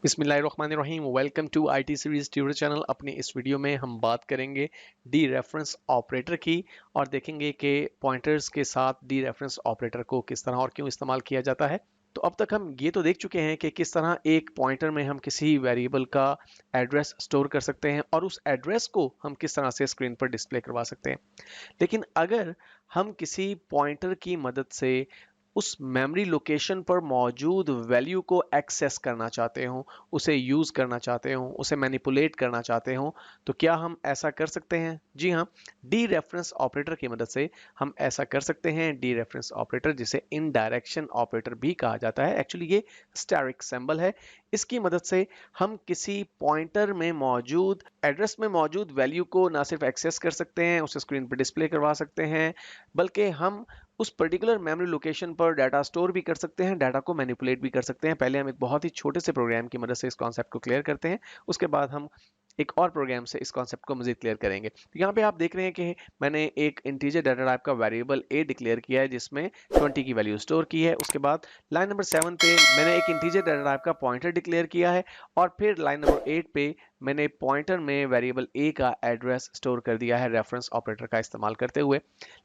बिस्मिल्लाहिर्रहमानिर्रहीम। Welcome to IT series tutor channel. अपने इस वीडियो में हम बात करेंगे डी रेफरेंस ऑपरेटर की और देखेंगे कि पॉइंटर्स के साथ डी रेफरेंस ऑपरेटर को किस तरह और क्यों इस्तेमाल किया जाता है। तो अब तक हम ये तो देख चुके हैं कि किस तरह एक पॉइंटर में हम किसी वेरिएबल का एड्रेस स्टोर कर सकते हैं और उस एड्रेस को हम किस तरह से स्क्रीन पर डिस्प्ले करवा सकते हैं। लेकिन अगर हम किसी पॉइंटर की मदद से उस मेमोरी लोकेशन पर मौजूद वैल्यू को एक्सेस करना चाहते हो, उसे यूज करना चाहते हो, उसे मैनिपुलेट करना चाहते हो, तो क्या हम ऐसा कर सकते हैं? जी हाँ, डी रेफरेंस ऑपरेटर की मदद से हम ऐसा कर सकते हैं। डी रेफरेंस ऑपरेटर, जिसे इनडायरेक्शन ऑपरेटर भी कहा जाता है, एक्चुअली ये स्टैटिक सिंबल है। इसकी मदद से हम किसी पॉइंटर में मौजूद एड्रेस में मौजूद वैल्यू को ना सिर्फ एक्सेस कर सकते हैं, उसे स्क्रीन पर डिस्प्ले करवा सकते हैं, बल्कि हम उस पर्टिकुलर मेमोरी लोकेशन पर डाटा स्टोर भी कर सकते हैं, डाटा को मैनिपुलेट भी कर सकते हैं। पहले हम एक बहुत ही छोटे से प्रोग्राम की मदद से इस कॉन्सेप्ट को क्लियर करते हैं, उसके बाद हम एक और प्रोग्राम से इस कॉन्सेप्ट को मजीद क्लियर करेंगे। तो यहाँ पे आप देख रहे हैं कि मैंने एक इंटीजर डाटा टाइप का वेरिएबल ए डिक्लेयर किया है जिसमें 20 की वैल्यू स्टोर की है। उसके बाद लाइन नंबर 7 पे मैंने एक इंटीजर डाटा टाइप का पॉइंटर डिक्लेयर किया है और फिर लाइन नंबर 8 पे मैंने पॉइंटर में वेरिएबल ए का एड्रेस स्टोर कर दिया है रेफरेंस ऑपरेटर का इस्तेमाल करते हुए।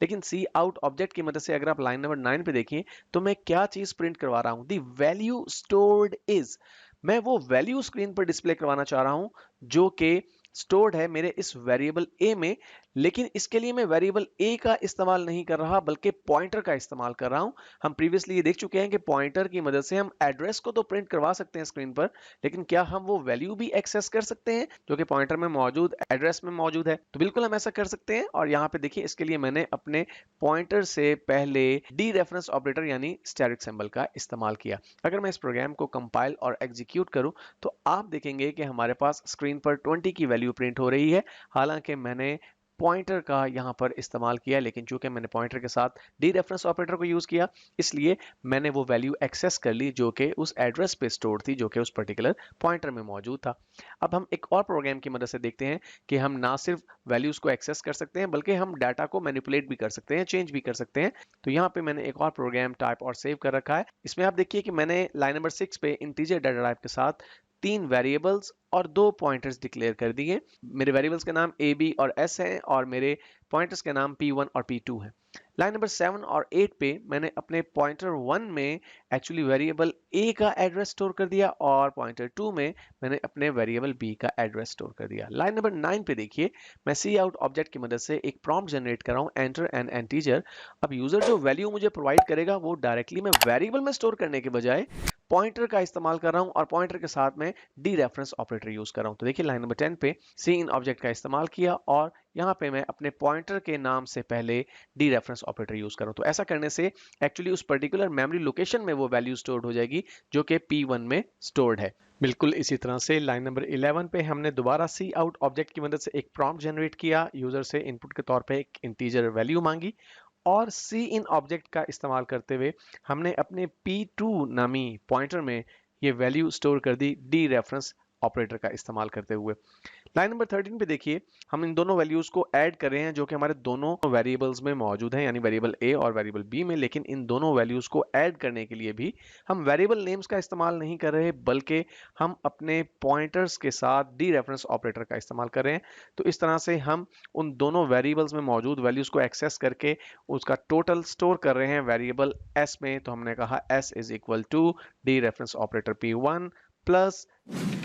लेकिन सी आउट ऑब्जेक्ट की मदद से अगर आप लाइन नंबर 9 पे देखें तो मैं क्या चीज प्रिंट करवा रहा हूं? दी वैल्यू स्टोर्ड इज। मैं वो वैल्यू स्क्रीन पर डिस्प्ले करवाना चाह रहा हूं जो कि स्टोर्ड है मेरे इस वेरिएबल ए में। लेकिन इसके लिए मैं वेरिएबल ए का इस्तेमाल नहीं कर रहा बल्कि पॉइंटर का इस्तेमाल कर रहा हूं। हम प्रीवियसली ये देख चुके हैं कि पॉइंटर की मदद से हम एड्रेस को तो प्रिंट करवा सकते हैं स्क्रीन पर, लेकिन क्या हम वो वैल्यू भी एक्सेस कर सकते हैं जो कि पॉइंटर में मौजूद एड्रेस में मौजूद है? तो बिल्कुल हम ऐसा कर सकते हैं। और यहाँ पे देखिए, इसके लिए मैंने अपने पॉइंटर से पहले डी रेफरेंस ऑपरेटर यानी स्टैटिक सिंबल का इस्तेमाल किया। अगर मैं इस प्रोग्राम को कंपाइल और एग्जीक्यूट करूं तो आप देखेंगे कि हमारे पास स्क्रीन पर 20 की वैल्यू प्रिंट हो रही है। हालांकि मैंने पॉइंटर का यहां पर इस्तेमाल किया, लेकिन चूंकि मैंने पॉइंटर के साथ डी रेफरेंस ऑपरेटर को यूज किया, इसलिए मैंने वो वैल्यू एक्सेस कर ली जो कि उस एड्रेस पे स्टोर थी, जो कि उस पर्टिकुलर पॉइंटर में मौजूद था। अब हम एक और प्रोग्राम की मदद से देखते हैं कि हम ना सिर्फ वैल्यूज को एक्सेस कर सकते हैं बल्कि हम डाटा को मैनिपुलेट भी कर सकते हैं, चेंज भी कर सकते हैं। तो यहाँ पे मैंने एक और प्रोग्राम टाइप और सेव कर रखा है। इसमें आप देखिए कि मैंने लाइन नंबर 6 पे इंटीजर डाटा टाइप के साथ 3 वेरिएबल्स और 2 पॉइंटर्स डिक्लेयर कर दिए। मेरे वेरिएबल्स के नाम ए बी और एस हैं और मेरे पॉइंटर्स के नाम P1 और P2 हैं। लाइन नंबर 7 और 8 पे मैंने अपने पॉइंटर 1 में एक्चुअली वेरिएबल ए का एड्रेस स्टोर कर दिया और पॉइंटर 2 में मैंने अपने वेरिएबल बी का एड्रेस स्टोर कर दिया। लाइन नंबर 9 पे देखिए, मैं सी आउट ऑब्जेक्ट की मदद से एक प्रॉम्प्ट जनरेट कर रहा हूँ, एंटर एन इंटीजर। अब यूजर जो वैल्यू मुझे प्रोवाइड करेगा वो डायरेक्टली मैं वेरिएबल में स्टोर करने के बजाय पॉइंटर का इस्तेमाल कर रहा हूं और पॉइंटर के साथ में डी रेफरेंस ऑपरेटर यूज कर रहा हूं। तो देखिए, लाइन नंबर 10 पे सी इन ऑब्जेक्ट का इस्तेमाल किया और यहाँ पे मैं अपने पॉइंटर के नाम से पहले डी रेफरेंस ऑपरेटर यूज कर रहा हूं। तो ऐसा करने से एक्चुअली उस पर्टिकुलर मेमोरी लोकेशन में वो वैल्यू स्टोर्ड हो जाएगी जो कि P1 में स्टोर्ड है। बिल्कुल इसी तरह से लाइन नंबर 11 पे हमने दोबारा सी आउट ऑब्जेक्ट की मदद से एक प्रॉम्प्ट जनरेट किया, यूजर से इनपुट के तौर पे एक इंटीजर वैल्यू मांगी और सी इन ऑब्जेक्ट का इस्तेमाल करते हुए हमने अपने P2 नामी पॉइंटर में ये वैल्यू स्टोर कर दी डी रेफरेंस ऑपरेटर का इस्तेमाल करते हुए। लाइन नंबर 13 पे देखिए, हम इन दोनों वैल्यूज को ऐड कर रहे हैं जो कि हमारे दोनों वेरिएबल्स में मौजूद हैं, यानी वेरिएबल ए और वेरिएबल बी में। लेकिन इन दोनों वैल्यूज को ऐड करने के लिए भी हम वेरिएबल नेम्स का इस्तेमाल नहीं कर रहे बल्कि हम अपने पॉइंटर्स के साथ डी रेफरेंस ऑपरेटर का इस्तेमाल कर रहे हैं। तो इस तरह से हम उन दोनों वेरिएबल्स में मौजूद वैल्यूज को एक्सेस करके उसका टोटल स्टोर कर रहे हैं वेरिएबल एस में। तो हमने कहा S is equal to dereference operator P1 plus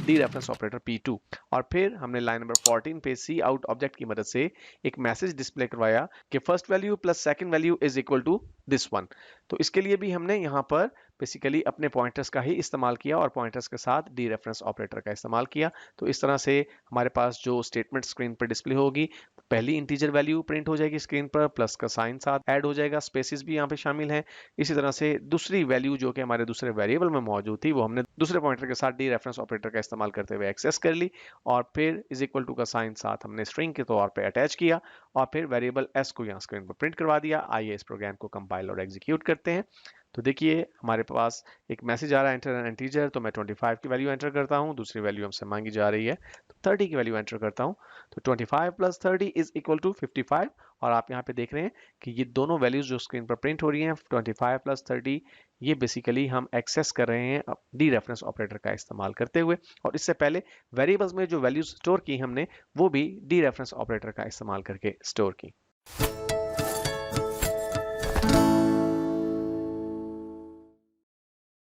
dereference operator P2। और फिर हमने लाइन नंबर 14 पे सी आउट ऑब्जेक्ट की मदद से एक मैसेज डिस्प्ले करवाया कि first value plus second value is equal to this one. तो इसके लिए भी हमने यहाँ पर बेसिकली अपने पॉइंटर्स का ही इस्तेमाल किया और पॉइंटर्स के साथ डी रेफरेंस ऑपरेटर का इस्तेमाल किया। तो इस तरह से हमारे पास जो स्टेटमेंट स्क्रीन पर डिस्प्ले होगी, पहली इंटीजर वैल्यू प्रिंट हो जाएगी स्क्रीन पर, प्लस का साइन साथ ऐड हो जाएगा, स्पेसिस भी यहाँ पे शामिल हैं। इसी तरह से दूसरी वैल्यू जो कि हमारे दूसरे वेरिएबल में मौजूद थी वो हमने दूसरे पॉइंटर के साथ डी रेफरेंस ऑपरेटर का इस्तेमाल करते हुए एक्सेस कर ली और फिर इज इक्वल टू का साइन साथ हमने स्ट्रिंग के तौर पे अटैच किया और फिर वेरिएबल एस को यहाँ स्क्रीन पर प्रिंट करवा दिया। आइए इस प्रोग्राम को कंपाइल और एग्जीक्यूट करते हैं। तो देखिए हमारे पास एक मैसेज आ रहा है एंटर एन इंटीजर, तो मैं 25 की वैल्यू एंटर करता हूँ, दूसरी वैल्यू हमसे मांगी जा रही है तो 30 की वैल्यू एंटर करता हूँ। तो 25 प्लस 30 इज इक्वल टू 55। और आप यहाँ पे देख रहे हैं कि ये दोनों वैल्यूज जो स्क्रीन पर प्रिंट हो रही हैं 25 प्लस 30, ये बेसिकली हम एक्सेस कर रहे हैं डी रेफरेंस ऑपरेटर का इस्तेमाल करते हुए। और इससे पहले वेरिएबल्स में जो वैल्यूज स्टोर की हमने वो भी डी रेफरेंस ऑपरेटर का इस्तेमाल करके स्टोर की।